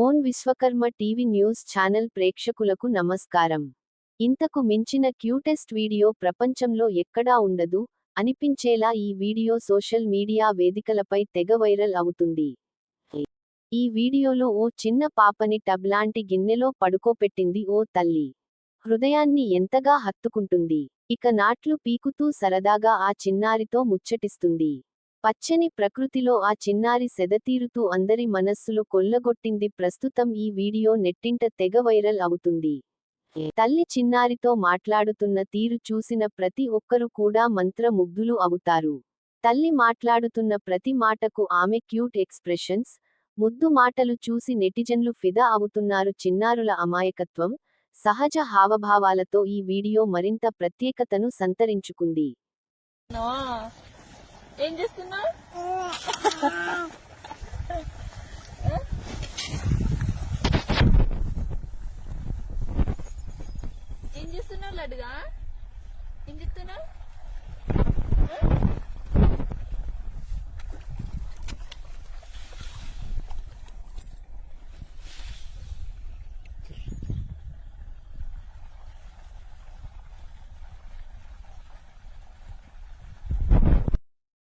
Own Vishwakarma TV news channel ప్రేక్షకులకు నమస్కారం. ఇంతకు మించిన క్యూటెస్ట్ వీడియో ప్రపంచంలో ఎక్కడా ఉండదు అనిపించేలా ఈ వీడియో సోషల్ మీడియా వేదికలపై తెగ వైరల్ అవుతుంది. ఈ వీడియోలో ఓ చిన్న పాపని టబ్ లాంటి గిన్నెలో పడుకోపెట్టింది ఓ తల్లి. హృదయాన్ని ఎంతగా హత్తుకుంటుంది. ఇక నాట్లు పీకుతూ సరదాగా ఆ చిన్నారితో ముచ్చటిస్తుంది. పచ్చని ప్రకృతిలో ఆ చిన్నారి సెదతీరుతూ అందరి మనస్సులు కొల్లగొట్టింది. ప్రస్తుతం ఈ వీడియో నెట్టింట తెగ వైరల్ అవుతుంది. తల్లి చిన్నారితో మాట్లాడుతున్న తీరు చూసిన ప్రతి ఒక్కరు కూడా మంత్ర ముగ్ధులు అవుతారు. తల్లి మాట్లాడుతున్న ప్రతి మాటకు ఆమె క్యూట్ ఎక్స్ప్రెషన్స్, ముద్దు మాటలు చూసి నెటిజన్లు ఫిదా అవుతున్నారు. చిన్నారుల అమాయకత్వం, సహజ హావభావాలతో ఈ వీడియో మరింత ప్రత్యేకతను సంతరించుకుంది. ఏం చేస్తున్నావు? ఏం చేస్తున్నావు లడ్డుగా? ఏం చెప్తున్నావు?